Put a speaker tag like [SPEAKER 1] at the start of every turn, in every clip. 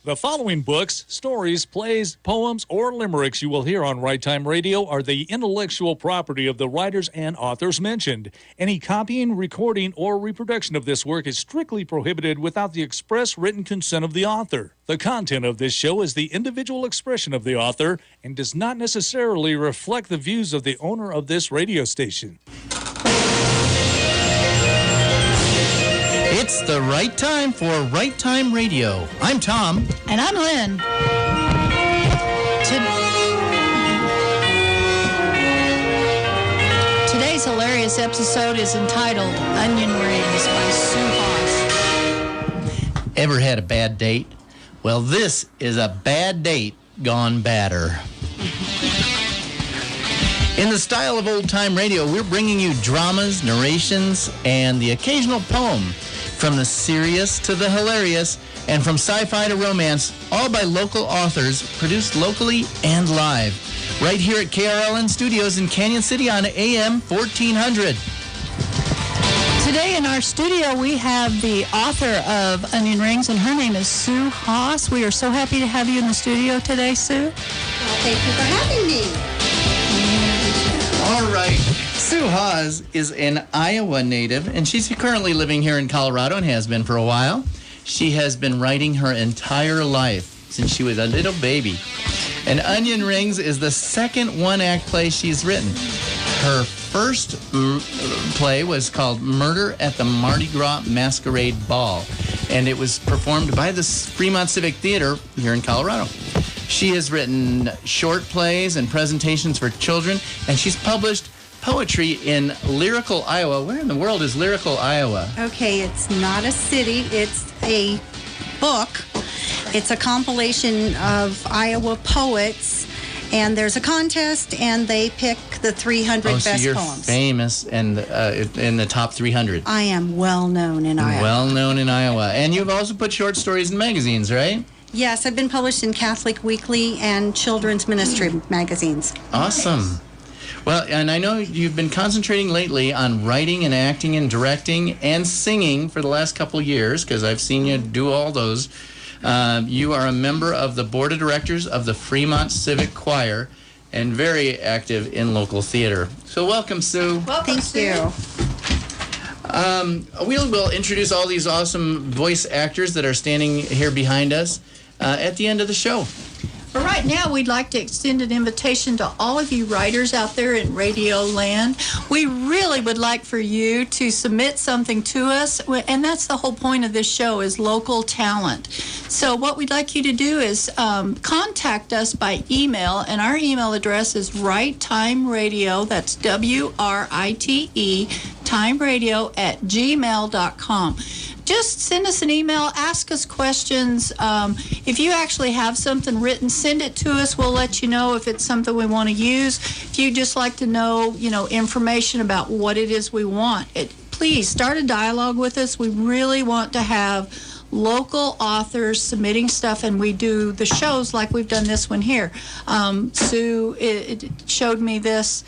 [SPEAKER 1] The following books, stories, plays, poems, or limericks you will hear on Right Time Radio are the intellectual property of the writers and authors mentioned. Any copying, recording, or reproduction of this work is strictly prohibited without the express written consent of the author. The content of this show is the individual expression of the author and does not necessarily reflect the views of the owner of this radio station.
[SPEAKER 2] It's the right time for Right Time Radio. I'm Tom.
[SPEAKER 3] And I'm Lynn. Today's hilarious episode is entitled Onion Rings by Sue Haws.
[SPEAKER 2] Ever had a bad date? Well, this is a bad date gone badder. In the style of old-time radio, we're bringing you dramas, narrations, and the occasional poem. From the serious to the hilarious, and from sci-fi to romance, all by local authors, produced locally and live. Right here at KRLN Studios in Cañon City on AM 1400.
[SPEAKER 3] Today in our studio, we have the author of Onion Rings, and her name is Sue Haws. We are so happy to have you in the studio today, Sue.
[SPEAKER 4] Well, thank you for having me.
[SPEAKER 2] All right. Sue Haws is an Iowa native, and she's currently living here in Colorado and has been for a while. She has been writing her entire life since she was a little baby. And Onion Rings is the second one-act play she's written. Her first play was called Murder at the Mardi Gras Masquerade Ball, and it was performed by the Fremont Civic Theater here in Colorado. She has written short plays and presentations for children, and she's published poetry in Lyrical, Iowa. Where in the world is Lyrical, Iowa?
[SPEAKER 4] Okay, it's not a city. It's a book. It's a compilation of Iowa poets, and there's a contest, and they pick the 300 best
[SPEAKER 2] so you're
[SPEAKER 4] poems.
[SPEAKER 2] Famous and in the top 300.
[SPEAKER 4] I am well known in Iowa.
[SPEAKER 2] Well known in Iowa. And you've also put short stories in magazines, right?
[SPEAKER 4] Yes, I've been published in Catholic Weekly and Children's Ministry magazines.
[SPEAKER 2] Awesome. Well, and I know you've been concentrating lately on writing and acting and directing and singing for the last couple years, because I've seen you do all those. You are a member of the board of directors of the Fremont Civic Choir and very active in local theater. So welcome, Sue.
[SPEAKER 3] Welcome,
[SPEAKER 4] Thank you.
[SPEAKER 2] We'll introduce all these awesome voice actors that are standing here behind us at the end of the show.
[SPEAKER 3] But right now, we'd like to extend an invitation to all of you writers out there in Radio Land. We really would like for you to submit something to us, and that's the whole point of this show, is local talent. So what we'd like you to do is contact us by email, and our email address is righttimeradio, that's WRITE, timeradio@gmail.com. Just send us an email, ask us questions. If you actually have something written, send it to us. We'll let you know if it's something we want to use. If you just like to know, information about what it is we want, please start a dialogue with us. We really want to have local authors submitting stuff, and we do the shows like we've done this one here. Sue showed me this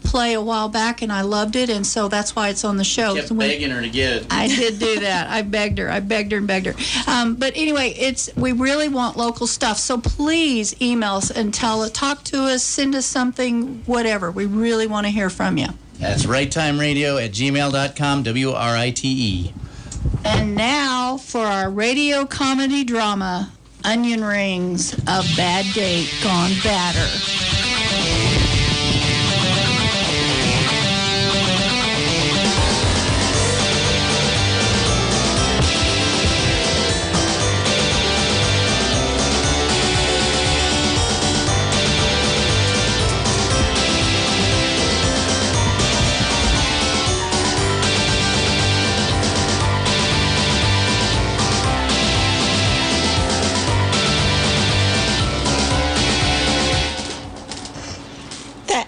[SPEAKER 3] play a while back, and I loved it, and so that's why it's on the show.
[SPEAKER 2] Kept begging her to get it.
[SPEAKER 3] I did do that. I begged her and begged her. But anyway, we really want local stuff, so please email us and talk to us, send us something, whatever. We really want to hear from you.
[SPEAKER 2] That's righttimeradio@gmail.com, WRITE.
[SPEAKER 3] And now for our radio comedy drama, Onion Rings, A Bad Date Gone Badder.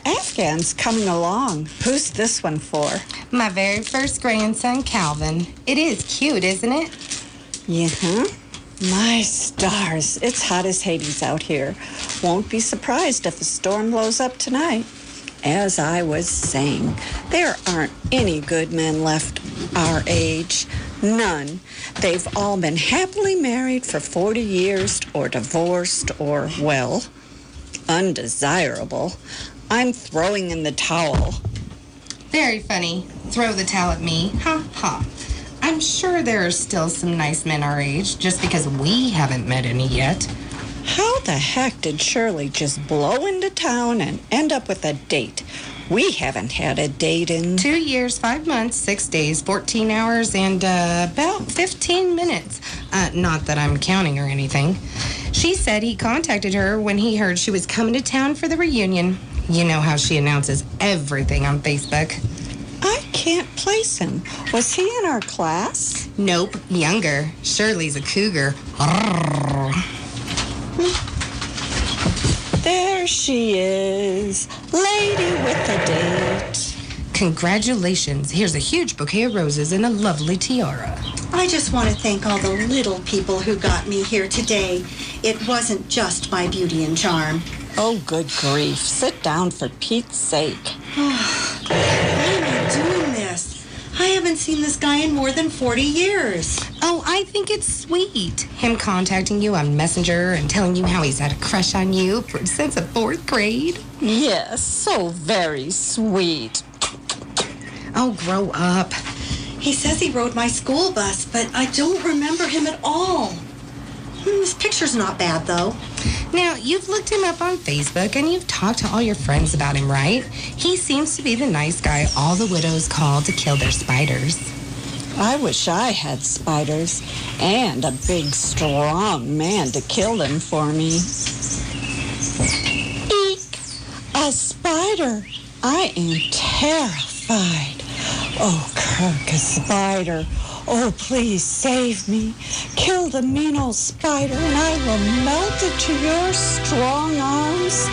[SPEAKER 5] Afghan's coming along. Who's this one for?
[SPEAKER 6] My very first grandson, Calvin. It is cute, isn't it?
[SPEAKER 5] Yeah. My stars. It's hot as Hades out here. Won't be surprised if a storm blows up tonight. As I was saying, there aren't any good men left our age. None. They've all been happily married for 40 years or divorced or, well, undesirable. I'm throwing in the towel.
[SPEAKER 6] Very funny. Throw the towel at me. Ha ha. I'm sure there are still some nice men our age, just because we haven't met any yet.
[SPEAKER 5] How the heck did Shirley just blow into town and end up with a date? We haven't had a date in
[SPEAKER 6] 2 years, 5 months, 6 days, 14 hours, and about 15 minutes. Not that I'm counting or anything. She said he contacted her when he heard she was coming to town for the reunion. You know how she announces everything on Facebook.
[SPEAKER 5] I can't place him. Was he in our class?
[SPEAKER 6] Nope, younger. Shirley's a cougar.
[SPEAKER 5] There she is, lady with a date.
[SPEAKER 6] Congratulations. Here's a huge bouquet of roses and a lovely tiara.
[SPEAKER 4] I just want to thank all the little people who got me here today. It wasn't just my beauty and charm.
[SPEAKER 5] Oh, good grief. Sit down for Pete's sake.
[SPEAKER 4] Why am I doing this? I haven't seen this guy in more than 40 years.
[SPEAKER 6] Oh, I think it's sweet. Him contacting you on Messenger and telling you how he's had a crush on you since the 4th grade.
[SPEAKER 5] Yes, so very sweet.
[SPEAKER 6] Oh, grow up.
[SPEAKER 4] He says he rode my school bus, but I don't remember him at all. This picture's not bad, though.
[SPEAKER 6] Now, you've looked him up on Facebook and you've talked to all your friends about him, right? He seems to be the nice guy all the widows call to kill their spiders.
[SPEAKER 5] I wish I had spiders and a big, strong man to kill them for me. Eek! A spider! I am terrified. Oh, Kirk, a spider. Oh, please save me. Kill the mean old spider and I will melt into your strong arms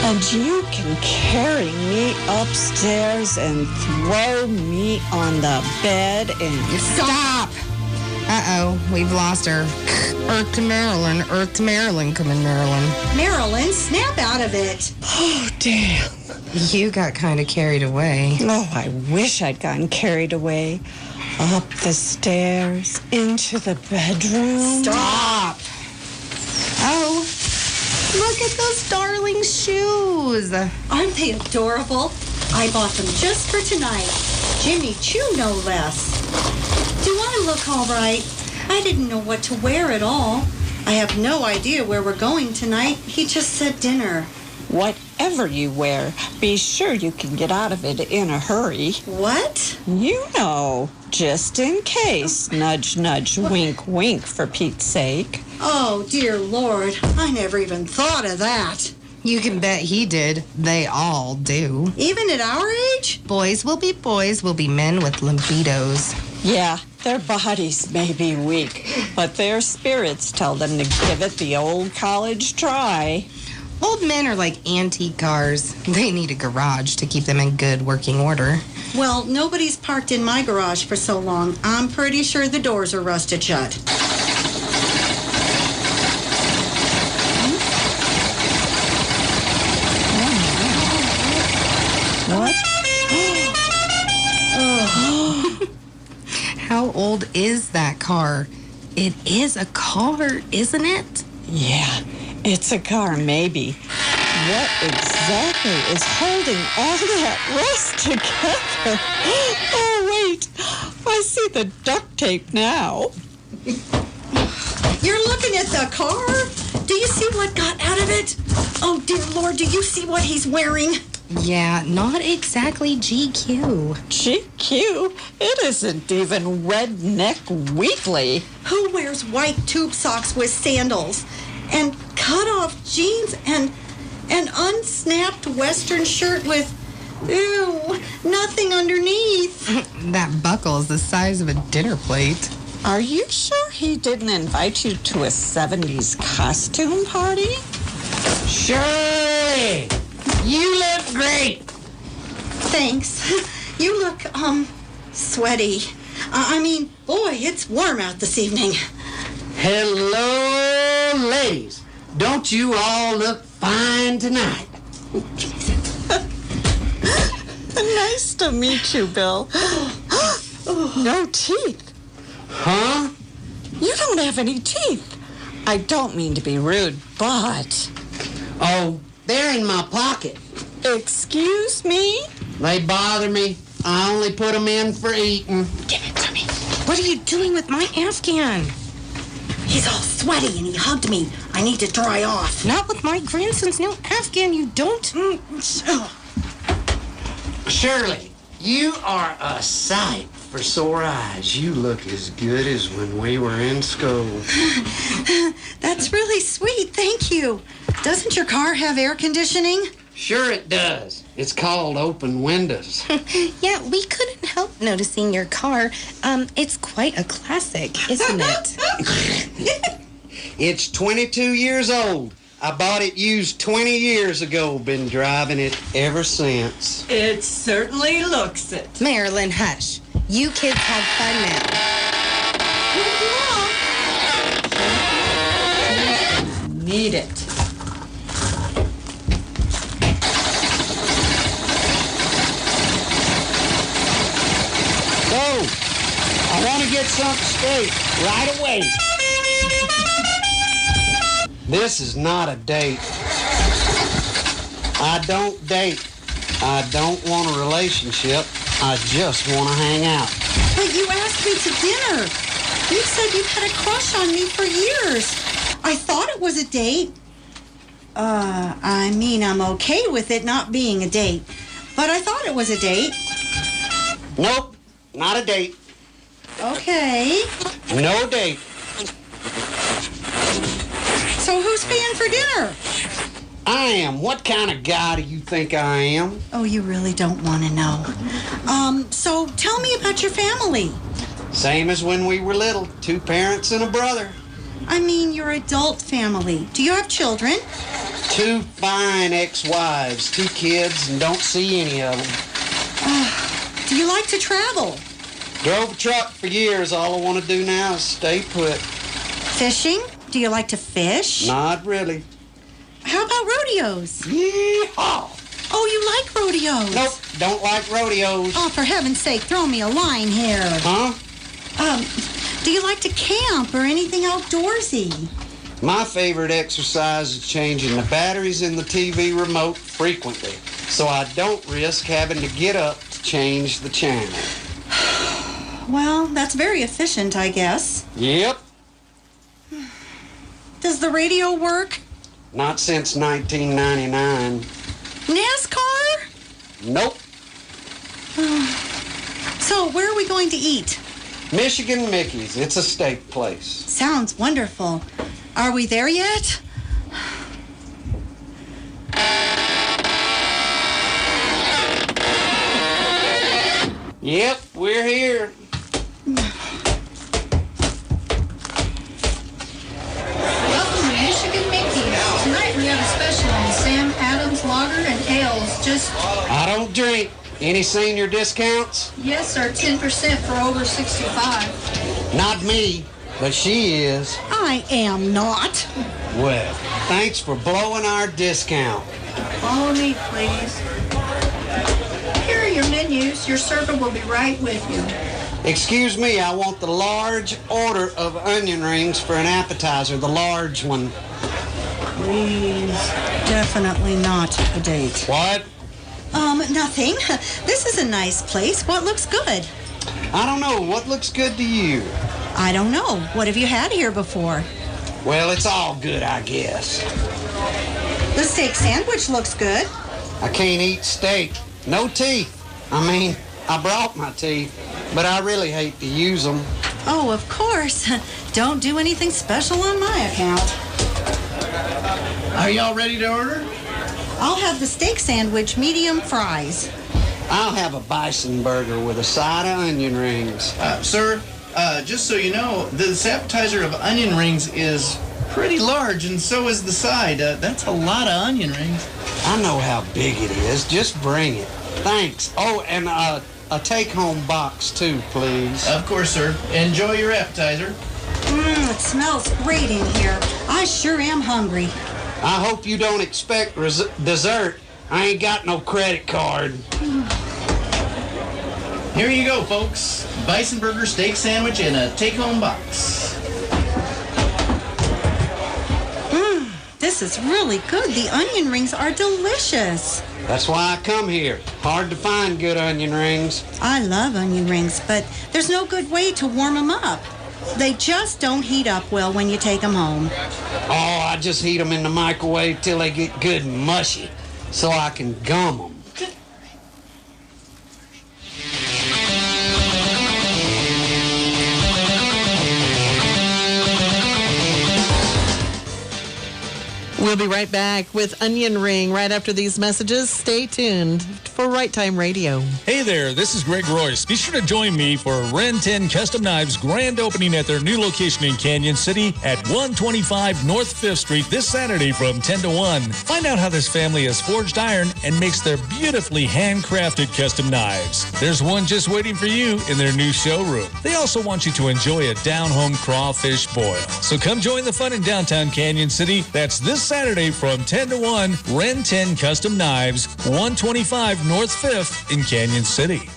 [SPEAKER 5] and you can carry me upstairs and throw me on the bed and...
[SPEAKER 6] Stop! Uh-oh, we've lost her. Earth to Maryland, Earth to Maryland, come in Maryland.
[SPEAKER 4] Marilyn, snap out of it.
[SPEAKER 5] Oh, damn.
[SPEAKER 6] You got kind of carried away.
[SPEAKER 5] Oh, I wish I'd gotten carried away. Up the stairs, into the bedroom.
[SPEAKER 6] Stop! Oh, look at those darling shoes.
[SPEAKER 4] Aren't they adorable? I bought them just for tonight. Jimmy Choo, no less. Do I look all right? I didn't know what to wear at all. I have no idea where we're going tonight. He just said dinner.
[SPEAKER 5] Whatever you wear, be sure you can get out of it in a hurry.
[SPEAKER 4] What?
[SPEAKER 5] You know, just in case. Nudge, nudge, wink, wink, for Pete's sake.
[SPEAKER 4] Oh, dear Lord. I never even thought of that.
[SPEAKER 6] You can bet he did. They all do.
[SPEAKER 4] Even at our age?
[SPEAKER 6] Boys will be men with libidos.
[SPEAKER 5] Yeah, their bodies may be weak, but their spirits tell them to give it the old college try.
[SPEAKER 6] Old men are like antique cars. They need a garage to keep them in good working order.
[SPEAKER 4] Well, nobody's parked in my garage for so long. I'm pretty sure the doors are rusted shut.
[SPEAKER 5] What?
[SPEAKER 6] How old is that car? It is a car, isn't it?
[SPEAKER 5] Yeah, it's a car, maybe. What exactly is holding all that rust together? Oh, wait. I see the duct tape now.
[SPEAKER 4] You're looking at the car? Do you see what got out of it? Oh, dear Lord, do you see what he's wearing?
[SPEAKER 6] Yeah, not exactly GQ.
[SPEAKER 5] GQ? It isn't even Redneck Weekly.
[SPEAKER 4] Who wears white tube socks with sandals? And cut-off jeans and an unsnapped Western shirt with, ew, nothing underneath.
[SPEAKER 6] That buckle is the size of a dinner plate.
[SPEAKER 5] Are you sure he didn't invite you to a 70s costume party?
[SPEAKER 7] Shirley, you look great.
[SPEAKER 4] Thanks. You look, sweaty. I mean, boy, it's warm out this evening.
[SPEAKER 7] Hello, ladies. Don't you all look fine tonight?
[SPEAKER 5] Nice to meet you, Bill. No teeth.
[SPEAKER 7] Huh?
[SPEAKER 5] You don't have any teeth. I don't mean to be rude, but...
[SPEAKER 7] Oh, they're in my pocket.
[SPEAKER 5] Excuse me?
[SPEAKER 7] They bother me. I only put them in for eating.
[SPEAKER 6] Give it to me. What are you doing with my Afghan?
[SPEAKER 4] He's all sweaty and he hugged me. I need to dry off.
[SPEAKER 6] Not with my grandson's new Afghan, you don't.
[SPEAKER 7] Shirley, you are a sight for sore eyes. You look as good as when we were in school.
[SPEAKER 4] That's really sweet, thank you. Doesn't your car have air conditioning?
[SPEAKER 7] Sure it does. It's called open windows.
[SPEAKER 6] Yeah, we couldn't help noticing your car. It's quite a classic, isn't it?
[SPEAKER 7] It's 22 years old. I bought it used 20 years ago. Been driving it ever since.
[SPEAKER 5] It certainly looks it.
[SPEAKER 6] Marilyn, hush. You kids have fun now.
[SPEAKER 5] Need it.
[SPEAKER 7] Go! I want to get something straight right away. This is not a date. I don't date. I don't want a relationship. I just want to hang out.
[SPEAKER 4] But you asked me to dinner. You said you had a crush on me for years. I thought it was a date. I mean, I'm okay with it not being a date. But I thought it was a date.
[SPEAKER 7] Nope, not a date.
[SPEAKER 4] Okay.
[SPEAKER 7] No date.
[SPEAKER 4] So who's paying for dinner?
[SPEAKER 7] I am. What kind of guy do you think I am?
[SPEAKER 4] Oh, you really don't want to know. So tell me about your family.
[SPEAKER 7] Same as when we were little. 2 parents and a brother.
[SPEAKER 4] I mean, your adult family. Do you have children?
[SPEAKER 7] 2 fine ex-wives, 2 kids, and don't see any of them.
[SPEAKER 4] Do you like to travel?
[SPEAKER 7] Drove a truck for years. All I want to do now is stay put.
[SPEAKER 4] Fishing? Do you like to fish?
[SPEAKER 7] Not really.
[SPEAKER 4] How about rodeos?
[SPEAKER 7] Yeehaw!
[SPEAKER 4] Oh, you like rodeos?
[SPEAKER 7] Nope, don't like rodeos.
[SPEAKER 4] Oh, for heaven's sake, throw me a line here.
[SPEAKER 7] Huh?
[SPEAKER 4] Do you like to camp or anything outdoorsy?
[SPEAKER 7] My favorite exercise is changing the batteries in the TV remote frequently, so I don't risk having to get up to change the channel.
[SPEAKER 4] Well, that's very efficient, I guess.
[SPEAKER 7] Yep.
[SPEAKER 4] Does the radio work?
[SPEAKER 7] Not since 1999.
[SPEAKER 4] NASCAR?
[SPEAKER 7] Nope.
[SPEAKER 4] So, where are we going to eat?
[SPEAKER 7] Michigan Mickey's. It's a steak place.
[SPEAKER 4] Sounds wonderful. Are we there yet?
[SPEAKER 7] Yep, we're here.
[SPEAKER 3] Welcome to Michigan Mickey's. Tonight we have a special on Sam Adams Lager and Ales. Just,
[SPEAKER 7] I don't drink. Any senior discounts?
[SPEAKER 3] yes, sir, 10% for over 65.
[SPEAKER 7] Not me, but she is.
[SPEAKER 4] I am not.
[SPEAKER 7] Well, thanks for blowing our discount.
[SPEAKER 3] Follow me, please. Here are your menus. Your server will be right with you.
[SPEAKER 7] Excuse me, I want the large order of onion rings for an appetizer, the large one.
[SPEAKER 4] Please. Definitely not a date.
[SPEAKER 7] What?
[SPEAKER 4] Nothing. This is a nice place. What looks good?
[SPEAKER 7] I don't know. What looks good to you?
[SPEAKER 4] I don't know. What have you had here before?
[SPEAKER 7] Well, it's all good, I guess.
[SPEAKER 4] The steak sandwich looks good.
[SPEAKER 7] I can't eat steak. No teeth. I mean, I brought my teeth, but I really hate to use them.
[SPEAKER 4] Oh, of course. Don't do anything special on my account.
[SPEAKER 2] Are y'all ready to order?
[SPEAKER 4] I'll have the steak sandwich, medium fries.
[SPEAKER 7] I'll have a bison burger with a side of onion rings.
[SPEAKER 2] Sir, just so you know, this appetizer of onion rings is pretty large, and so is the side. That's a lot of onion rings.
[SPEAKER 7] I know how big it is. Just bring it. Thanks. Oh, and a take-home box, too, please.
[SPEAKER 2] Of course, sir. Enjoy your appetizer.
[SPEAKER 4] It smells great in here. I sure am hungry.
[SPEAKER 7] I hope you don't expect dessert. I ain't got no credit card.
[SPEAKER 2] Here you go, folks. Bison burger steak sandwich in a take-home box.
[SPEAKER 4] This is really good. The onion rings are delicious.
[SPEAKER 7] That's why I come here. Hard to find good onion rings.
[SPEAKER 4] I love onion rings, but there's no good way to warm them up. They just don't heat up well when you take them home.
[SPEAKER 7] Oh, I just heat them in the microwave till they get good and mushy so I can gum them.
[SPEAKER 8] We'll be right back with Onion Ring right after these messages. Stay tuned for Right Time Radio.
[SPEAKER 1] Hey there, this is Greg Royce. Be sure to join me for Ren 10 Custom Knives grand opening at their new location in Cañon City at 125 North 5th Street this Saturday from 10 to 1. Find out how this family has forged iron and makes their beautifully handcrafted custom knives. There's one just waiting for you in their new showroom. They also want you to enjoy a down-home crawfish boil. So come join the fun in downtown Cañon City. That's this Saturday from 10 to 1, Ren 10 Custom Knives, 125 North 5th in Cañon City.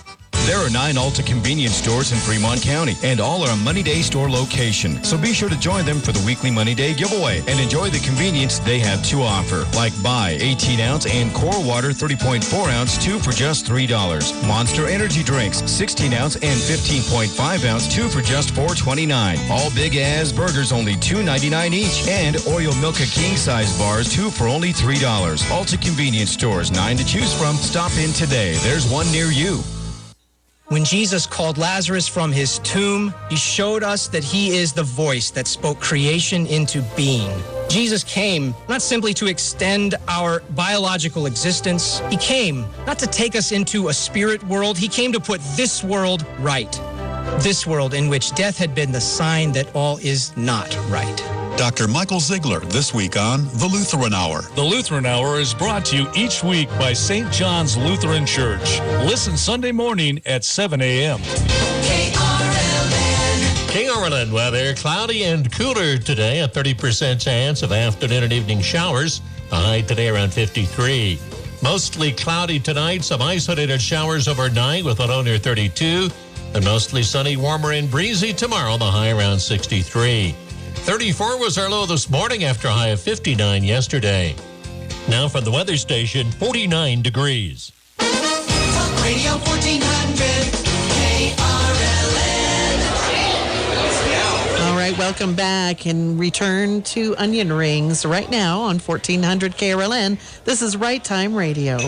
[SPEAKER 9] There are 9 Ulta convenience stores in Fremont County, and all are a Money Day store location. So be sure to join them for the weekly Money Day giveaway and enjoy the convenience they have to offer. Like buy 18-ounce and Core Water 30.4-ounce, 2 for just $3. Monster Energy Drinks, 16-ounce and 15.5-ounce, 2 for just $4.29. All Big Ass Burgers only $2.99 each. And Oreo Milka King Size Bars, 2 for only $3. Ulta convenience stores, 9 to choose from. Stop in today. There's one near you.
[SPEAKER 10] When Jesus called Lazarus from his tomb, he showed us that he is the voice that spoke creation into being. Jesus came not simply to extend our biological existence. He came not to take us into a spirit world. He came to put this world right. This world in which death had been the sign that all is not right.
[SPEAKER 11] Dr. Michael Ziegler this week on The Lutheran Hour.
[SPEAKER 1] The Lutheran Hour is brought to you each week by St. John's Lutheran Church. Listen Sunday morning at 7 a.m.
[SPEAKER 12] KRLN weather, cloudy and cooler today, a 30% chance of afternoon and evening showers. A high today around 53. Mostly cloudy tonight, some isolated showers overnight with a low near 32. And mostly sunny, warmer and breezy tomorrow, the high around 63. 34 was our low this morning after a high of 59 yesterday. Now from the weather station, 49 degrees.
[SPEAKER 13] Radio 1400 KRLN.
[SPEAKER 8] All right, welcome back and return to Onion Rings right now on 1400 KRLN. This is Right Time Radio.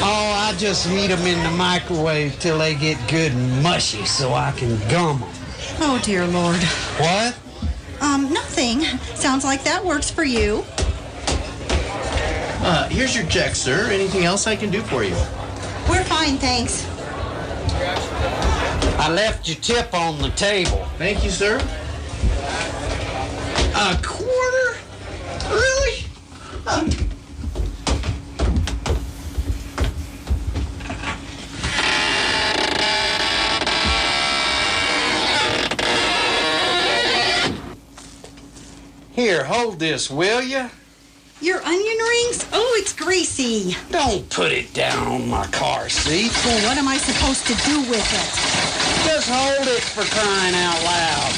[SPEAKER 7] Oh, I just heat them in the microwave till they get good and mushy so I can gum them.
[SPEAKER 4] Oh, dear Lord.
[SPEAKER 7] What?
[SPEAKER 4] Nothing. Sounds like that works for you.
[SPEAKER 2] Here's your check, sir. Anything else I can do for you?
[SPEAKER 4] We're fine, thanks.
[SPEAKER 7] I left your tip on the table.
[SPEAKER 2] Thank you, sir. A quarter? Really?
[SPEAKER 7] Here, hold this, will you?
[SPEAKER 4] Your onion rings? Oh, it's greasy.
[SPEAKER 7] Don't put it down on my car seat.
[SPEAKER 4] Well, what am I supposed to do with it?
[SPEAKER 7] Just hold it for crying out loud.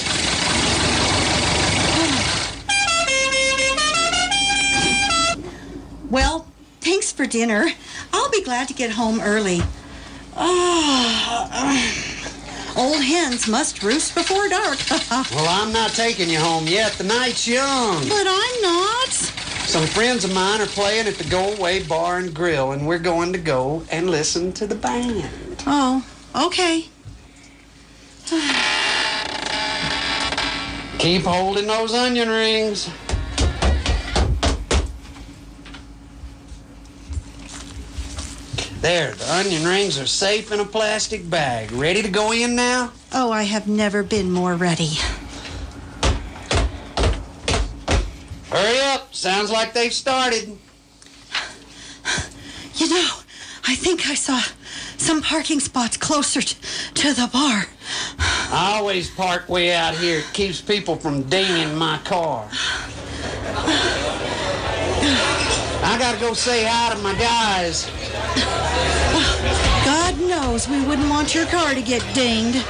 [SPEAKER 4] Well, thanks for dinner. I'll be glad to get home early. Old hens must roost before dark.
[SPEAKER 7] Well, I'm not taking you home yet. The night's young.
[SPEAKER 4] But I'm not.
[SPEAKER 7] Some friends of mine are playing at the Go Away Bar and Grill, and we're going to go and listen to the band.
[SPEAKER 4] Oh, okay.
[SPEAKER 7] Keep holding those onion rings. There, the onion rings are safe in a plastic bag. Ready to go in now?
[SPEAKER 4] Oh, I have never been more ready.
[SPEAKER 7] Hurry up. Sounds like they've started.
[SPEAKER 4] You know, I think I saw some parking spots closer to the bar.
[SPEAKER 7] I always park way out here. It keeps people from dinging my car. I gotta go say hi to my guys.
[SPEAKER 4] God knows we wouldn't want your car to get dinged.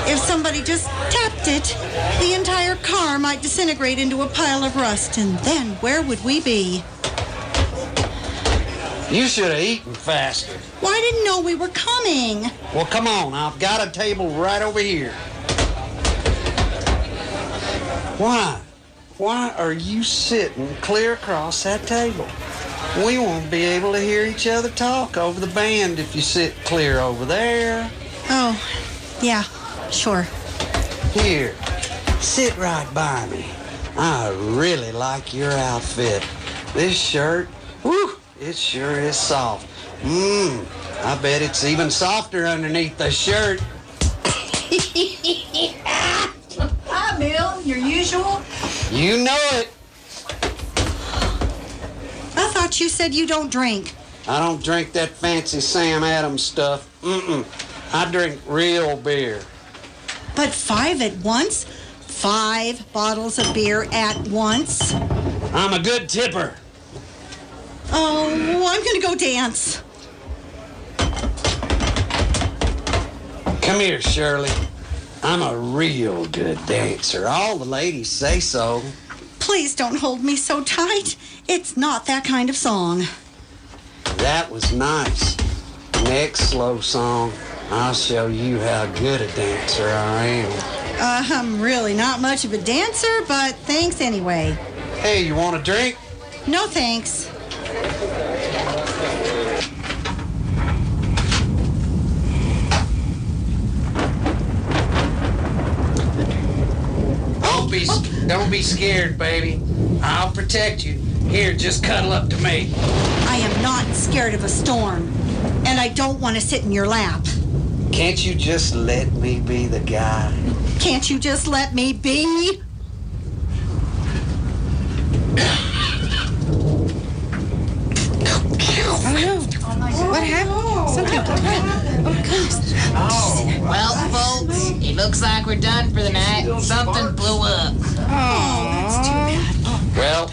[SPEAKER 4] If somebody just tapped it, the entire car might disintegrate into a pile of rust, and then where would we be?
[SPEAKER 7] You should have eaten faster.
[SPEAKER 4] Well, I didn't know we were coming.
[SPEAKER 7] Well, come on. I've got a table right over here. Why? Why are you sitting clear across that table? We won't be able to hear each other talk over the band if you sit clear over there.
[SPEAKER 4] Oh, yeah, sure.
[SPEAKER 7] Here, sit right by me. I really like your outfit. This shirt, whew, it sure is soft. I bet it's even softer underneath the shirt.
[SPEAKER 3] Hi, Bill. Your usual?
[SPEAKER 7] You know it.
[SPEAKER 4] I thought you said you don't drink.
[SPEAKER 7] I don't drink that fancy Sam Adams stuff. I drink real beer.
[SPEAKER 4] But 5 at once? 5 bottles of beer at once?
[SPEAKER 7] I'm a good tipper.
[SPEAKER 4] Oh, I'm gonna go dance.
[SPEAKER 7] Come here, Shirley. I'm a real good dancer. All the ladies say so.
[SPEAKER 4] Please don't hold me so tight. It's not that kind of song.
[SPEAKER 7] That was nice. Next slow song, I'll show you how good a dancer I am.
[SPEAKER 4] I'm really not much of a dancer, but thanks anyway.
[SPEAKER 7] Hey, you want a drink?
[SPEAKER 4] No thanks.
[SPEAKER 7] Don't be scared, baby. I'll protect you. Here, just cuddle up to me.
[SPEAKER 4] I am not scared of a storm, and I don't want to sit in your lap.
[SPEAKER 7] Can't you just let me be the guy?
[SPEAKER 4] Can't you just let me be?
[SPEAKER 6] Oh no. What happened? Something. Oh goodness.
[SPEAKER 14] Well, folks, it looks like we're done for the night. Something blew up.
[SPEAKER 6] Oh, that's too bad.
[SPEAKER 7] Well,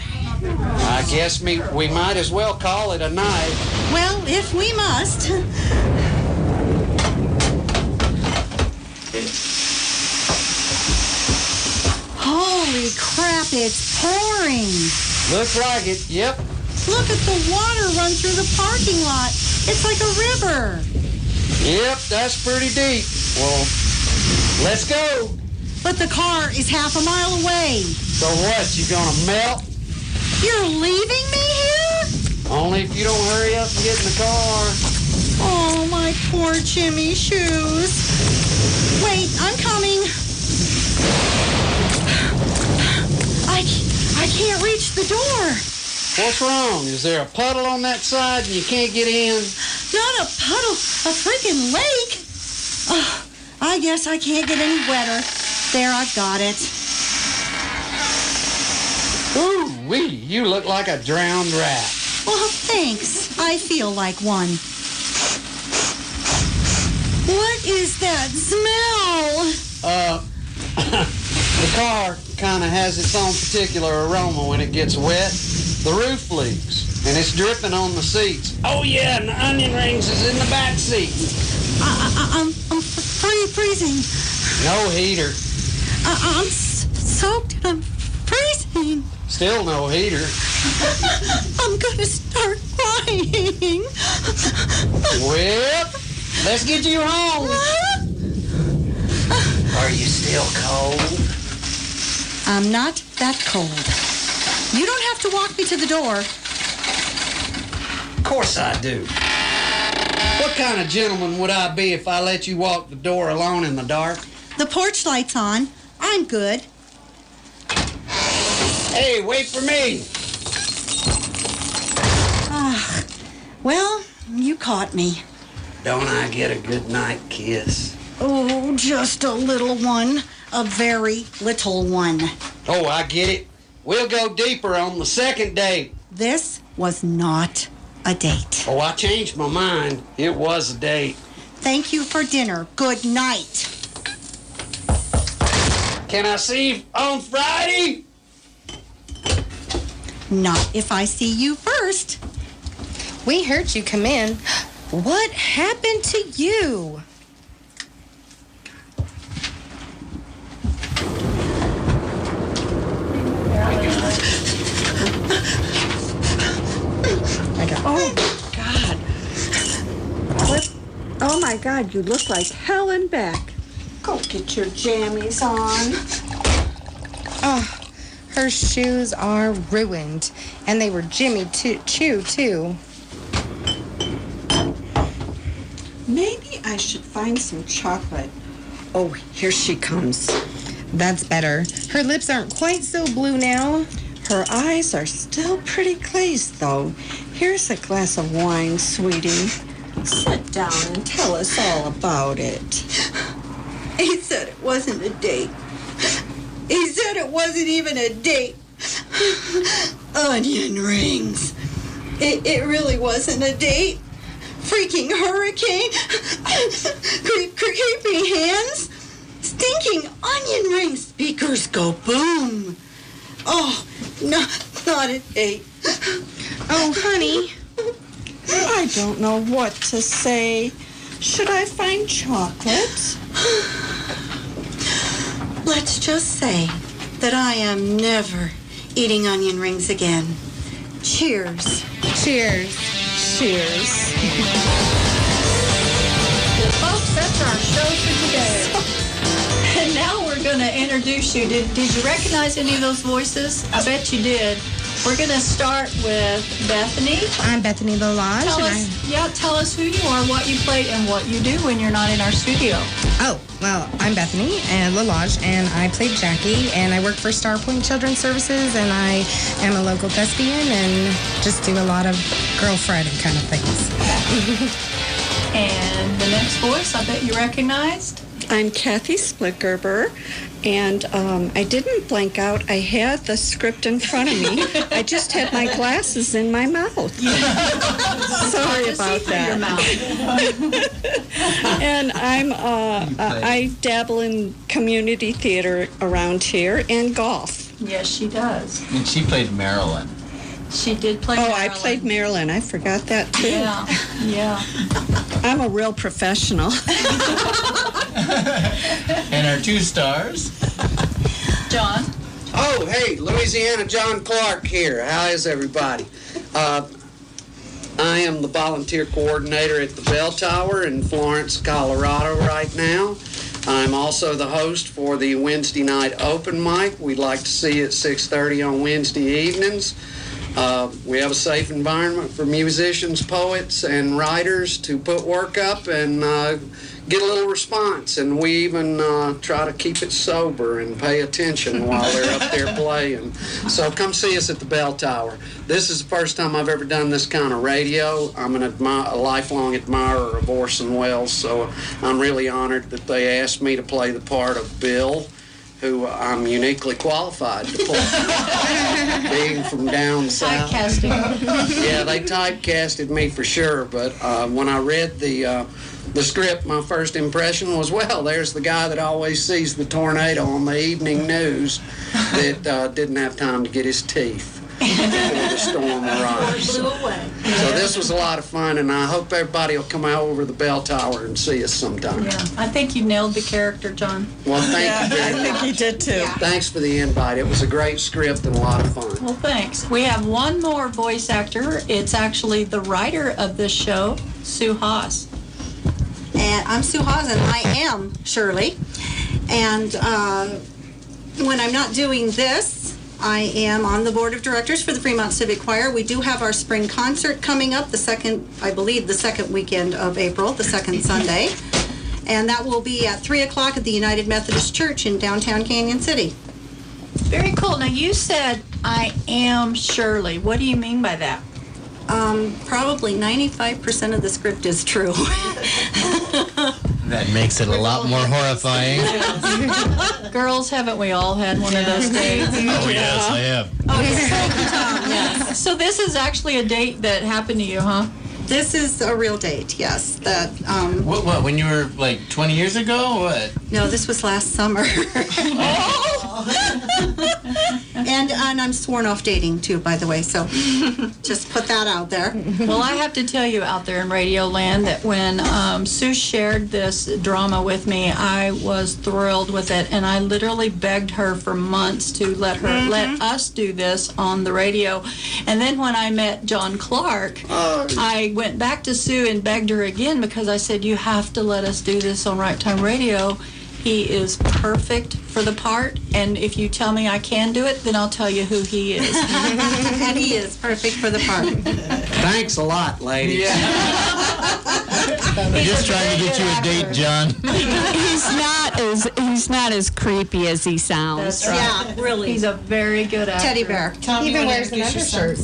[SPEAKER 7] I guess we might as well call it a night.
[SPEAKER 4] Well, if we must. Holy crap, it's pouring.
[SPEAKER 7] Looks like it, yep.
[SPEAKER 4] Look at the water run through the parking lot. It's like a river.
[SPEAKER 7] Yep, that's pretty deep. Well, let's go.
[SPEAKER 4] But the car is half a mile away.
[SPEAKER 7] So what, you gonna melt?
[SPEAKER 4] You're leaving me here?
[SPEAKER 7] Only if you don't hurry up and get in the car.
[SPEAKER 4] Oh, my poor Jimmy shoes. Wait, I'm coming. I can't reach the door.
[SPEAKER 7] What's wrong? Is there a puddle on that side and you can't get in?
[SPEAKER 4] Not a puddle, a freaking lake. Oh, I guess I can't get any wetter. There, I've got it.
[SPEAKER 7] Ooh-wee, you look like a drowned rat.
[SPEAKER 4] Well, thanks. I feel like one. What is that smell?
[SPEAKER 7] The car kind of has its own particular aroma when it gets wet. The roof leaks, and it's dripping on the seats. Oh, yeah, and the onion rings is in the back seat.
[SPEAKER 4] I'm freezing.
[SPEAKER 7] No heater.
[SPEAKER 4] I'm soaked and I'm freezing.
[SPEAKER 7] Still no heater.
[SPEAKER 4] I'm gonna start crying.
[SPEAKER 7] Well, let's get you home. Are you still cold?
[SPEAKER 4] I'm not that cold. You don't have to walk me to the door.
[SPEAKER 7] Of course I do. What kind of gentleman would I be if I let you walk the door alone in the dark?
[SPEAKER 4] The porch light's on. I'm good.
[SPEAKER 7] Hey, wait for me.
[SPEAKER 4] Well, you caught me.
[SPEAKER 7] Don't I get a good night kiss?
[SPEAKER 4] Oh, just a little one. A very little one.
[SPEAKER 7] Oh, I get it. We'll go deeper on the second date.
[SPEAKER 4] This was not a date.
[SPEAKER 7] Oh, I changed my mind. It was a date.
[SPEAKER 4] Thank you for dinner. Good night.
[SPEAKER 7] Can I see you on Friday?
[SPEAKER 4] Not if I see you first.
[SPEAKER 6] We heard you come in. What happened to you?
[SPEAKER 5] Oh, God. What? Oh, my God, you look like hell and back. Go get your jammies on.
[SPEAKER 6] Oh, her shoes are ruined. And they were Jimmy Choo, too.
[SPEAKER 5] Maybe I should find some chocolate. Oh, here she comes.
[SPEAKER 6] That's better. Her lips aren't quite so blue now.
[SPEAKER 5] Her eyes are still pretty glazed, though. Here's a glass of wine, sweetie. Sit down and tell us all about it.
[SPEAKER 15] He said it wasn't a date. He said it wasn't even a date. Onion rings. It really wasn't a date. Freaking hurricane. Creepy hands. Stinking onion ring. Speakers go boom. Oh, no, not a date.
[SPEAKER 6] Oh, honey.
[SPEAKER 5] I don't know what to say. Should I find chocolate?
[SPEAKER 15] Let's just say that I am never eating onion rings again. Cheers.
[SPEAKER 6] Cheers.
[SPEAKER 5] Cheers.
[SPEAKER 3] Well, folks, that's our show for today. And now we're going to introduce you. Did you recognize any of those voices? I bet you did. We're going to start with Bethany.
[SPEAKER 6] I'm Bethany Lalage.
[SPEAKER 3] Tell us who you are, what you play, and what you do when you're not in our studio.
[SPEAKER 6] Oh, well, I'm Bethany and Lalage, and I played Jackie, and I work for Star Point Children's Services, and I am a local thespian and just do a lot of girl Friday kind of things.
[SPEAKER 3] And the next voice, I bet you recognized.
[SPEAKER 5] I'm Kathy Splitgerber, and I didn't blank out. I had the script in front of me. I just had my glasses in my mouth. Sorry about that. And I dabble in community theater around here and golf.
[SPEAKER 3] Yes, she does.
[SPEAKER 2] And she played Marilyn.
[SPEAKER 3] She did play Marilyn.
[SPEAKER 5] I played Marilyn. I forgot that, too.
[SPEAKER 3] Yeah.
[SPEAKER 5] I'm a real professional.
[SPEAKER 7] And our two stars.
[SPEAKER 3] John.
[SPEAKER 7] Oh, hey, Louisiana John Clark here. How is everybody? I am the volunteer coordinator at the Bell Tower in Florence, Colorado right now. I'm also the host for the Wednesday night open mic. We'd like to see you at 6:30 on Wednesday evenings. We have a safe environment for musicians, poets, and writers to put work up and get a little response. And we even try to keep it sober and pay attention while they're up there playing. So come see us at the Bell Tower. This is the first time I've ever done this kind of radio. I'm a lifelong admirer of Orson Welles, so I'm really honored that they asked me to play the part of Bill, who I'm uniquely qualified to play, being from down south.
[SPEAKER 3] Typecasting.
[SPEAKER 7] Yeah, they typecasted me for sure, but when I read the script, my first impression was, well, there's the guy that always sees the tornado on the evening news that didn't have time to get his teeth before the storm arrived. So this was a lot of fun, and I hope everybody will come out over the Bell Tower and see us sometime.
[SPEAKER 3] Yeah, I think you nailed the character, John.
[SPEAKER 7] Well, thank you very much.
[SPEAKER 5] I think he did, too.
[SPEAKER 3] Yeah.
[SPEAKER 7] Thanks for the invite. It was a great script and a lot of fun.
[SPEAKER 3] Well, thanks. We have one more voice actor. It's actually the writer of this show, Sue Haws.
[SPEAKER 15] And I'm Sue Haws, and I am Shirley. And when I'm not doing this, I am on the board of directors for the Fremont Civic Choir. We do have our spring concert coming up, the second weekend of April, the second Sunday. And that will be at 3 o'clock at the United Methodist Church in downtown Cañon City.
[SPEAKER 3] Very cool. Now, you said, I am Shirley. What do you mean by that?
[SPEAKER 15] Probably 95% of the script is true.
[SPEAKER 2] That makes it a lot more horrifying.
[SPEAKER 3] Girls, haven't we all had one of those dates?
[SPEAKER 2] Oh, yes, I have.
[SPEAKER 3] Yes. So this is actually a date that happened to you, huh?
[SPEAKER 15] This is a real date, yes. That
[SPEAKER 2] What, when you were like 20 years ago, or what?
[SPEAKER 15] No, this was last summer. And I'm sworn off dating too, by the way, so just put that out there.
[SPEAKER 3] Well, I have to tell you out there in Radio Land that when Sue shared this drama with me, I was thrilled with it, and I literally begged her for months to let us do this on the radio. And then when I met John Clark, I went back to Sue and begged her again because I said, you have to let us do this on Right Time Radio. He is perfect for the part, and if you tell me I can do it, then I'll tell you who he is.
[SPEAKER 15] And he is perfect for the part.
[SPEAKER 7] Thanks a lot, ladies.
[SPEAKER 2] We're just trying to get you a date, John.
[SPEAKER 5] He's not as creepy as he sounds.
[SPEAKER 3] That's right.
[SPEAKER 15] Yeah, really.
[SPEAKER 3] He's a very good actor.
[SPEAKER 15] Teddy bear.
[SPEAKER 6] He even wears an undershirt.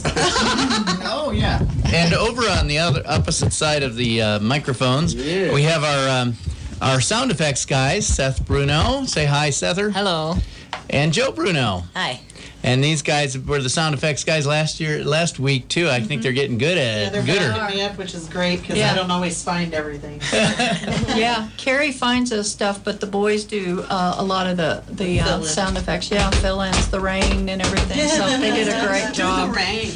[SPEAKER 2] Oh, yeah. And over on the other opposite side of the microphones, we have our sound effects guys, Seth Bruno. Say hi, Sether.
[SPEAKER 14] Hello.
[SPEAKER 2] And Joe Bruno.
[SPEAKER 14] Hi.
[SPEAKER 2] And these guys were the sound effects guys last week, too. I think they're getting good at
[SPEAKER 8] They're
[SPEAKER 2] it. Gooder.
[SPEAKER 8] backing me up, which is great because
[SPEAKER 3] Yeah.
[SPEAKER 8] I don't always find everything.
[SPEAKER 3] Yeah, Carrie finds us stuff, but the boys do a lot of the sound effects. Yeah, fill-ins, the rain and everything. So they did a great job.
[SPEAKER 8] The rain.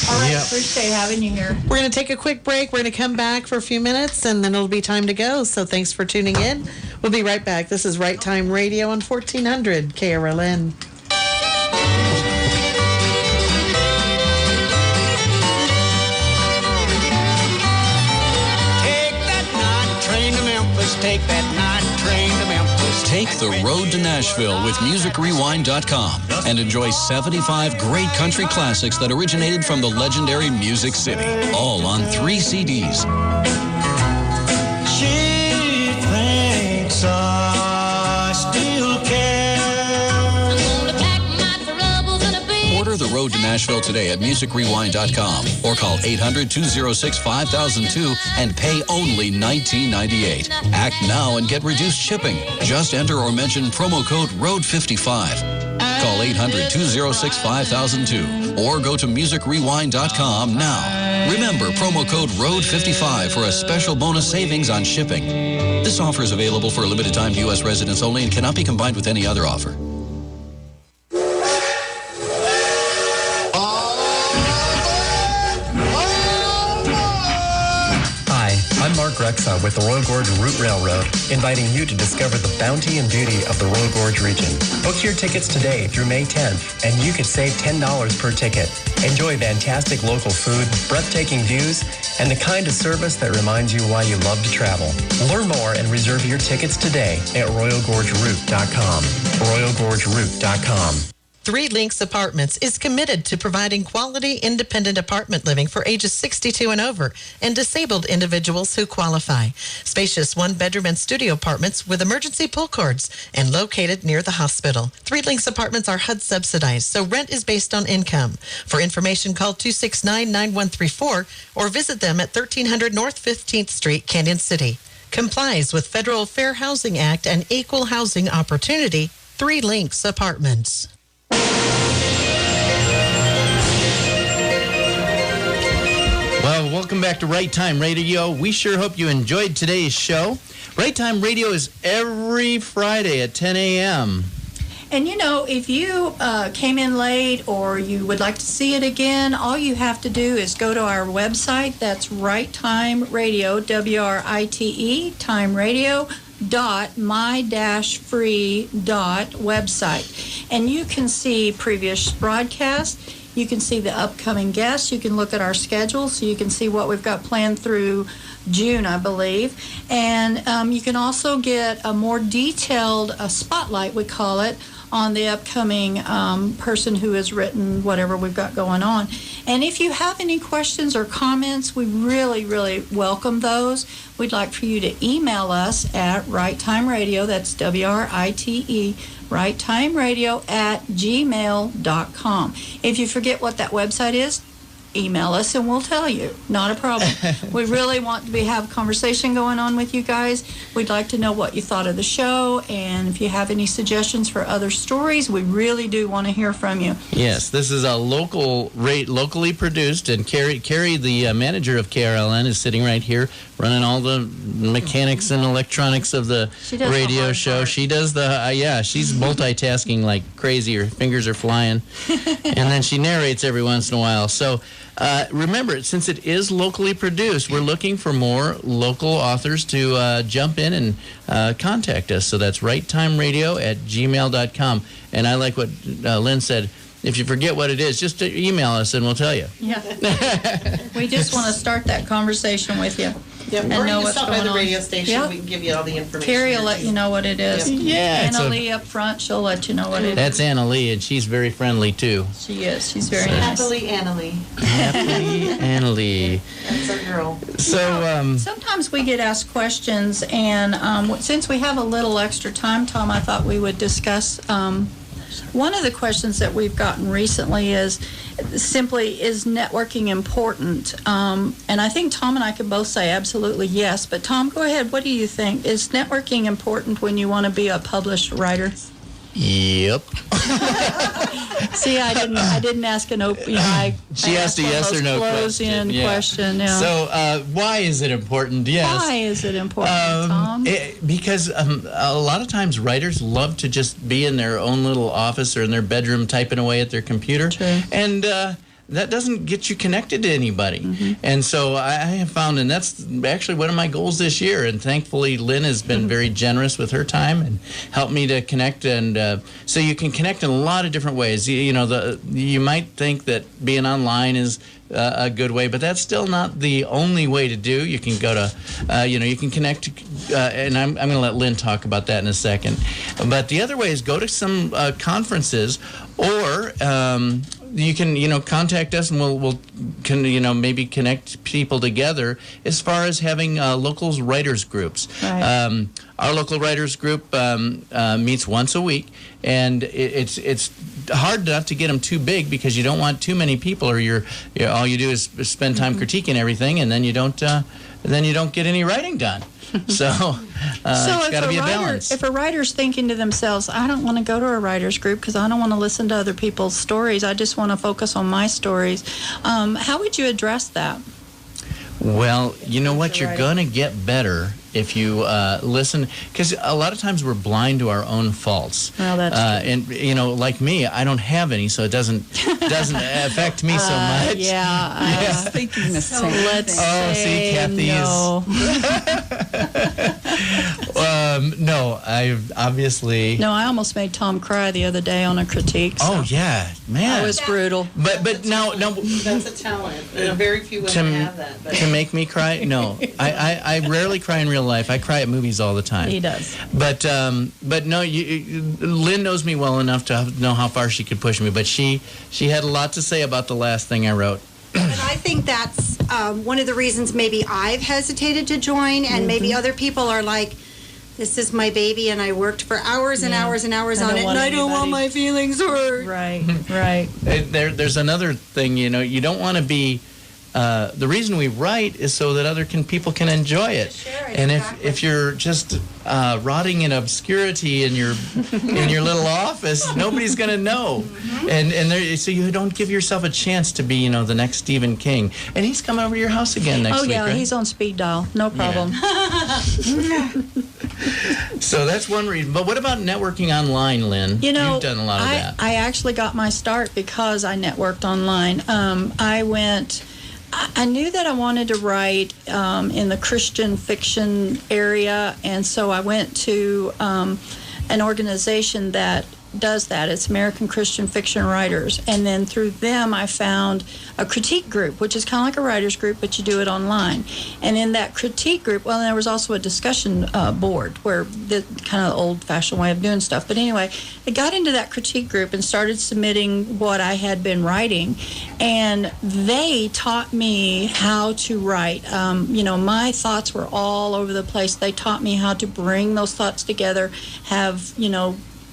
[SPEAKER 3] All right,
[SPEAKER 2] Yep.
[SPEAKER 3] appreciate having you here.
[SPEAKER 8] We're going to take a quick break. We're going to come back for a few minutes, and then it'll be time to go. So thanks for tuning in. We'll be right back. This is Right Time Radio on 1400 KRLN.
[SPEAKER 13] Take that night train to Memphis.
[SPEAKER 16] Take the road to Nashville with MusicRewind.com and enjoy 75 great country classics that originated from the legendary Music City, all on 3 CDs.
[SPEAKER 13] She thinks I still care.
[SPEAKER 16] Order the road to Nashville today at MusicRewind.com or call 800-206-5002 and pay only $19.98. Act now and get reduced shipping. Just enter or mention promo code ROAD55. Call 800-206-5002 or go to MusicRewind.com now. Remember promo code ROAD55 for a special bonus savings on shipping. This offer is available for a limited time to U.S. residents only and cannot be combined with any other offer.
[SPEAKER 17] I'm Mark Grexa with the Royal Gorge Route Railroad, inviting you to discover the bounty and beauty of the Royal Gorge region. Book your tickets today through May 10th, and you could save $10 per ticket. Enjoy fantastic local food, breathtaking views, and the kind of service that reminds you why you love to travel. Learn more and reserve your tickets today at RoyalGorgeRoute.com. RoyalGorgeRoute.com.
[SPEAKER 8] 3 Links Apartments is committed to providing quality independent apartment living for ages 62 and over and disabled individuals who qualify. Spacious 1-bedroom and studio apartments with emergency pull cords and located near the hospital. 3 Links Apartments are HUD subsidized, so rent is based on income. For information, call 269-9134 or visit them at 1300 North 15th Street, Cañon City. Complies with Federal Fair Housing Act and Equal Housing Opportunity. 3 Links Apartments.
[SPEAKER 2] Well, welcome back to Right Time Radio. We sure hope you enjoyed today's show. Right Time Radio is every Friday at 10 a.m.
[SPEAKER 3] And you know, if you came in late or you would like to see it again, all you have to do is go to our website. That's Right Time Radio, WRITE, Time Radio. my-free.website, and you can see previous broadcasts, you can see the upcoming guests, you can look at our schedule, so you can see what we've got planned through June, I believe, and you can also get a more detailed spotlight, we call it, on the upcoming person who has written whatever we've got going on. And if you have any questions or comments, we really, really welcome those. We'd like for you to email us at Right Time Radio, that's WRITE, righttimeradio@gmail.com. If you forget what that website is, email us and we'll tell you. Not a problem. We really want to have a conversation going on with you guys. We'd like to know what you thought of the show, and if you have any suggestions for other stories, we really do want to hear from you.
[SPEAKER 2] Yes, this is a locally produced, and Carrie, the manager of KRLN, is sitting right here, running all the mechanics and electronics of the radio show. She does she's multitasking like crazy. Her fingers are flying, and then she narrates every once in a while. So remember, since it is locally produced, we're looking for more local authors to jump in and contact us. So that's righttimeradio@gmail.com. And I like what Lynn said. If you forget what it is, just email us and we'll tell you.
[SPEAKER 3] Yeah. We just want to start that conversation with you.
[SPEAKER 8] Yeah,
[SPEAKER 3] and
[SPEAKER 8] or
[SPEAKER 3] know
[SPEAKER 8] you can
[SPEAKER 3] what's
[SPEAKER 8] stop by
[SPEAKER 3] going
[SPEAKER 8] the radio
[SPEAKER 3] on.
[SPEAKER 8] station.
[SPEAKER 3] Yep.
[SPEAKER 8] We can give you all the information.
[SPEAKER 3] Carrie will let you know what it is.
[SPEAKER 8] Yep.
[SPEAKER 2] Yeah,
[SPEAKER 3] Anna Lee up front, she'll let you know what it is.
[SPEAKER 2] That's Anna Lee, and she's very friendly too.
[SPEAKER 3] She is. She's very nice.
[SPEAKER 8] Happily Anna Lee.
[SPEAKER 2] Happily Anna Lee.
[SPEAKER 8] That's our girl.
[SPEAKER 2] So
[SPEAKER 3] sometimes we get asked questions, and since we have a little extra time, Tom, I thought we would discuss. One of the questions that we've gotten recently is simply, is networking important? And I think Tom and I can both say absolutely yes. But Tom, go ahead. What do you think? Is networking important when you want to be a published writer?
[SPEAKER 2] Yep.
[SPEAKER 3] See, I didn't ask an open.
[SPEAKER 2] She asked a yes or no
[SPEAKER 3] question. Question. Yeah.
[SPEAKER 2] So, why is it important? Yes.
[SPEAKER 3] Why is it important, Tom?
[SPEAKER 2] Because a lot of times writers love to just be in their own little office or in their bedroom typing away at their computer.
[SPEAKER 3] True.
[SPEAKER 2] And that doesn't get you connected to anybody. Mm-hmm. And so I have found, and that's actually one of my goals this year, and thankfully Lynn has been very generous with her time and helped me to connect. And so you can connect in a lot of different ways. You might think that being online is a good way, but that's still not the only way to do. You can go to, you can connect, and I'm going to let Lynn talk about that in a second. But the other way is go to some conferences, or you can, contact us, and we'll maybe connect people together as far as having local writers groups.
[SPEAKER 3] Right.
[SPEAKER 2] Our local writers group meets once a week, and it's hard not to get them too big because you don't want too many people, or you're all you do is spend time critiquing everything, and then you don't get any writing done. So it's got to be a balance.
[SPEAKER 3] If a writer's thinking to themselves, I don't want to go to a writer's group because I don't want to listen to other people's stories, I just want to focus on my stories, how would you address that?
[SPEAKER 2] Well, you know what? You're going to get better if you listen, because a lot of times we're blind to our own faults.
[SPEAKER 3] Well, that's true.
[SPEAKER 2] And like me, I don't have any, so it doesn't affect me so much.
[SPEAKER 3] I was
[SPEAKER 5] thinking the same
[SPEAKER 3] Let's
[SPEAKER 5] thing.
[SPEAKER 3] say
[SPEAKER 2] Kathy
[SPEAKER 3] no.
[SPEAKER 2] No, I've obviously.
[SPEAKER 3] No, I almost made Tom cry the other day on a critique. So
[SPEAKER 2] Oh yeah, man.
[SPEAKER 3] that was brutal.
[SPEAKER 2] But now,
[SPEAKER 8] That's a talent. Very few women have that. But.
[SPEAKER 2] To make me cry? No, I rarely cry in real life. I cry at movies all the time.
[SPEAKER 3] He does.
[SPEAKER 2] But no, Lynn knows me well enough to know how far she could push me. But she had a lot to say about the last thing I wrote.
[SPEAKER 15] And I think that's one of the reasons maybe I've hesitated to join, and maybe other people are like, this is my baby, and I worked for hours and hours and hours on it, and I don't want my feelings hurt.
[SPEAKER 3] Right, right.
[SPEAKER 2] There's another thing, you don't want to be. The reason we write is so that other people can enjoy it.
[SPEAKER 15] Sure,
[SPEAKER 2] and
[SPEAKER 15] exactly.
[SPEAKER 2] if you're just rotting in obscurity in your little office, nobody's going to know. So you don't give yourself a chance to be, the next Stephen King. And he's coming over to your house again next week, right?
[SPEAKER 3] He's on speed dial. No problem.
[SPEAKER 2] So that's one reason. But what about networking online, Lynn? You've done a lot of that.
[SPEAKER 3] I actually got my start because I networked online. I knew that I wanted to write in the Christian fiction area, and so I went to an organization that does that. It's American Christian Fiction Writers. And then through them, I found a critique group, which is kind of like a writer's group, but you do it online. And in that critique group, well, there was also a discussion board, where the kind of old-fashioned way of doing stuff. But anyway, I got into that critique group and started submitting what I had been writing. And they taught me how to write. My thoughts were all over the place. They taught me how to bring those thoughts together, have,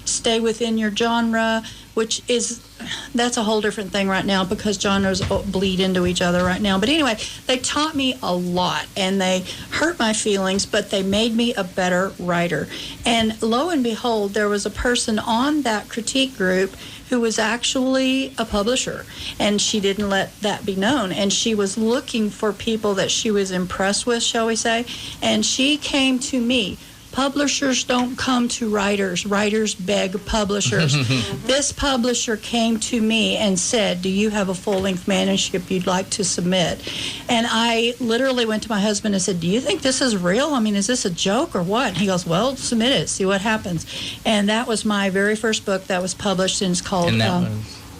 [SPEAKER 3] stay within your genre, that's a whole different thing right now because genres bleed into each other right now. But anyway, they taught me a lot and they hurt my feelings, but they made me a better writer. And lo and behold, there was a person on that critique group who was actually a publisher, and she didn't let that be known. And she was looking for people that she was impressed with, shall we say, and she came to me. Publishers don't come to writers. Writers beg publishers. This publisher came to me and said, do you have a full-length manuscript you'd like to submit? And I literally went to my husband and said, do you think this is real? I mean, is this a joke or what? And he goes, well, submit it, see what happens. And that was my very first book that was published, and it's called...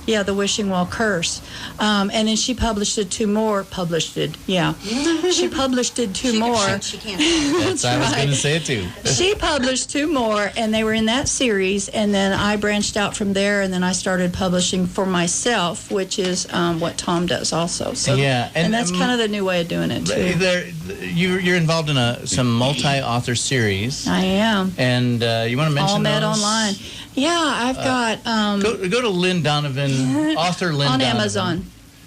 [SPEAKER 3] The Wishing Well Curse. And then she published it two more. She published it two more.
[SPEAKER 2] She can't. That's I was going to say it too.
[SPEAKER 3] She published two more, and they were in that series. And then I branched out from there, and then I started publishing for myself, which is what Tom does also. So,
[SPEAKER 2] yeah,
[SPEAKER 3] and that's kind of the new way of doing it too.
[SPEAKER 2] You're involved in some multi-author series.
[SPEAKER 3] I am.
[SPEAKER 2] And you want to mention
[SPEAKER 3] All Met
[SPEAKER 2] those?
[SPEAKER 3] Online. Yeah, I've got...
[SPEAKER 2] Go to Lynn Donovan, author Lynn
[SPEAKER 3] on
[SPEAKER 2] Donovan.
[SPEAKER 3] Amazon.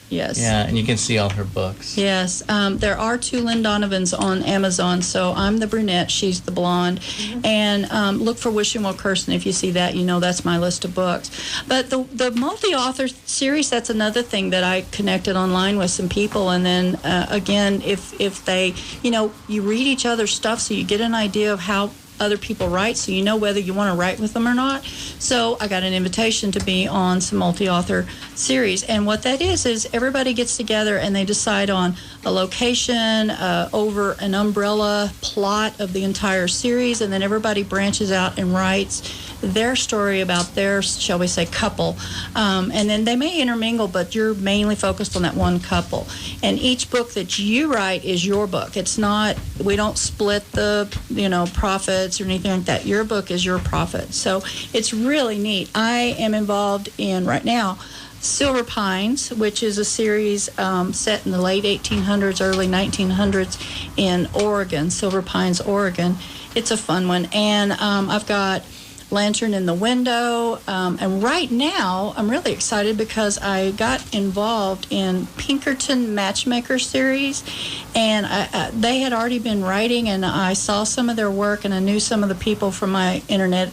[SPEAKER 3] Yes.
[SPEAKER 2] Yeah, and you can see all her books.
[SPEAKER 3] Yes. There are two Lynn Donovans on Amazon. So I'm the brunette, she's the blonde. And look for Wishing Well Curse, and if you see that, you know that's my list of books. But the multi-author series, that's another thing that I connected online with some people. And then, again, if they, you read each other's stuff so you get an idea of how other people write, so you know whether you want to write with them or not. So I got an invitation to be on some multi-author series, and what that is everybody gets together and they decide on a location over an umbrella plot of the entire series, and then everybody branches out and writes their story about their, shall we say, couple. And then they may intermingle, but you're mainly focused on that one couple. And each book that you write is your book. It's not, we don't split the, profits or anything like that. Your book is your profit. So it's really neat. I am involved in, right now, Silver Pines, which is a series set in the late 1800s, early 1900s in Oregon, Silver Pines, Oregon. It's a fun one. And I've got Lantern in the Window. And right now, I'm really excited because I got involved in Pinkerton Matchmaker series, and they had already been writing, and I saw some of their work, and I knew some of the people from my internet,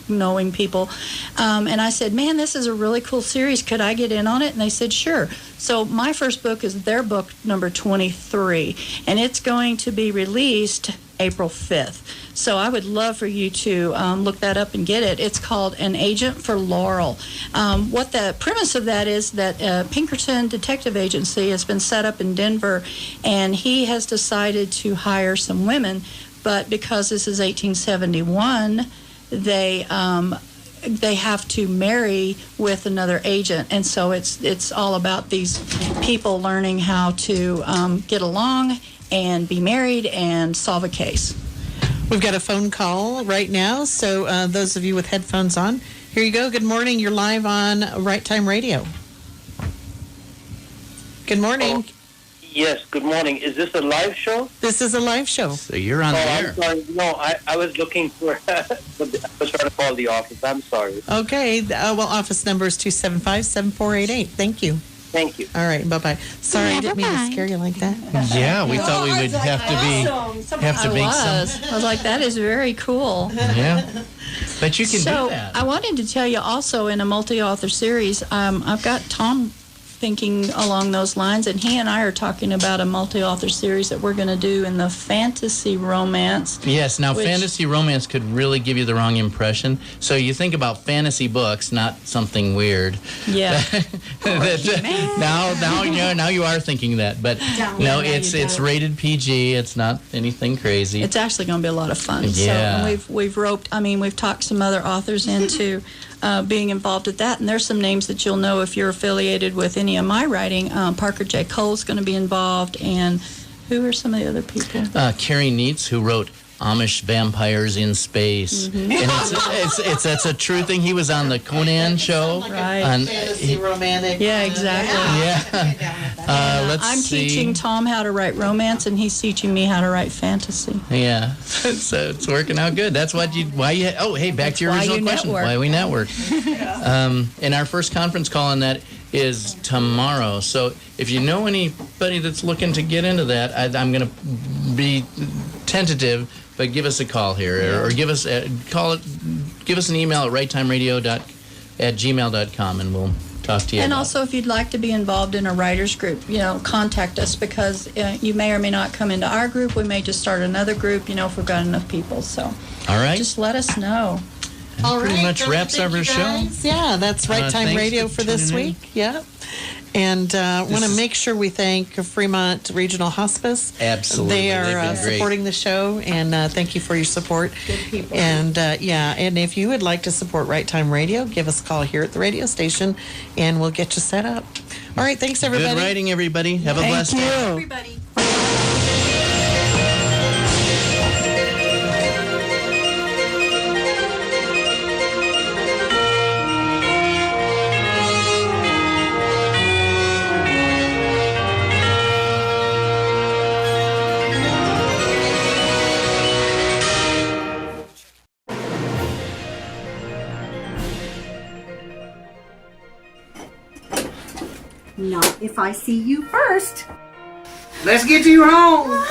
[SPEAKER 3] knowing people. And I said, man, this is a really cool series. Could I get in on it? And they said, sure. So my first book is their book number 23, and it's going to be released April 5th. So I would love for you to look that up and get it. It's called An Agent for Laurel. What the premise of that is that Pinkerton Detective Agency has been set up in Denver, and he has decided to hire some women, but because this is 1871, they have to marry with another agent, and so it's all about these people learning how to get along and be married and solve a case.
[SPEAKER 8] We've got a phone call right now, so those of you with headphones on, here you go. Good morning. You're live on Right Time Radio. Good morning.
[SPEAKER 18] Oh, yes, good morning. Is this a live show?
[SPEAKER 8] This is a live show.
[SPEAKER 2] So you're on the air.
[SPEAKER 18] I'm sorry. No, I was looking for... I was trying to call the office. I'm sorry.
[SPEAKER 8] Okay. Office number is 275-7488. Thank you.
[SPEAKER 18] Thank you.
[SPEAKER 8] All right, bye-bye. Sorry, I didn't mean to scare you like that.
[SPEAKER 2] Yeah, we thought we would have to make some.
[SPEAKER 3] I was like, that is very cool.
[SPEAKER 2] Yeah, but you can do
[SPEAKER 3] So
[SPEAKER 2] that.
[SPEAKER 3] I wanted to tell you also in a multi-author series, I've got Tom thinking along those lines, and he and I are talking about a multi-author series that we're going to do in the fantasy romance.
[SPEAKER 2] Yes, now fantasy romance could really give you the wrong impression. So you think about fantasy books, not something weird.
[SPEAKER 3] Yeah.
[SPEAKER 2] Now you are thinking that, but no, it's rated PG. It's not anything crazy.
[SPEAKER 3] It's actually going to be a lot of fun.
[SPEAKER 2] Yeah.
[SPEAKER 3] So we've talked some other authors into being involved at that, and there's some names that you'll know if you're affiliated with any of my writing. Parker J. Cole's going to be involved, and who are some of the other people?
[SPEAKER 2] Carrie Neitz, who wrote Amish vampires in space.
[SPEAKER 3] Mm-hmm.
[SPEAKER 2] And that's a true thing. He was on the Conan show.
[SPEAKER 3] Right.
[SPEAKER 8] Romantic.
[SPEAKER 3] Yeah, exactly.
[SPEAKER 2] Yeah. Let's
[SPEAKER 3] I'm
[SPEAKER 2] see.
[SPEAKER 3] teaching Tom how to write romance, and he's teaching me how to write fantasy.
[SPEAKER 2] Yeah, so it's working out good. That's back to your original question. Why we network. And our first conference call on that is tomorrow. So if you know anybody that's looking to get into that, I'm going to be tentative, but give us a call here, or give us an email at righttimeradio@gmail.com, and we'll talk to you.
[SPEAKER 3] And
[SPEAKER 2] about
[SPEAKER 3] also, if you'd like to be involved in a writers group, contact us, because you may or may not come into our group. We may just start another group, if we've got enough people. So,
[SPEAKER 2] all right,
[SPEAKER 3] just let us know.
[SPEAKER 8] All
[SPEAKER 2] pretty
[SPEAKER 8] right,
[SPEAKER 2] much wraps up our show.
[SPEAKER 8] Yeah, that's Right Time
[SPEAKER 2] thanks
[SPEAKER 8] Radio for this
[SPEAKER 2] tuning in.
[SPEAKER 8] week. Yeah. And want to make sure we thank Fremont Regional Hospice.
[SPEAKER 2] Absolutely.
[SPEAKER 8] They are
[SPEAKER 2] They've been great.
[SPEAKER 8] supporting the show, and thank you for your support.
[SPEAKER 3] Good people.
[SPEAKER 8] And and if you would like to support Right Time Radio, give us a call here at the radio station, and we'll get you set up. All right, thanks everybody.
[SPEAKER 2] Good writing, everybody. Have a blessed
[SPEAKER 8] Thank
[SPEAKER 2] day.
[SPEAKER 8] you.
[SPEAKER 3] Everybody.
[SPEAKER 19] Not if I see you first.
[SPEAKER 7] Let's get to your home.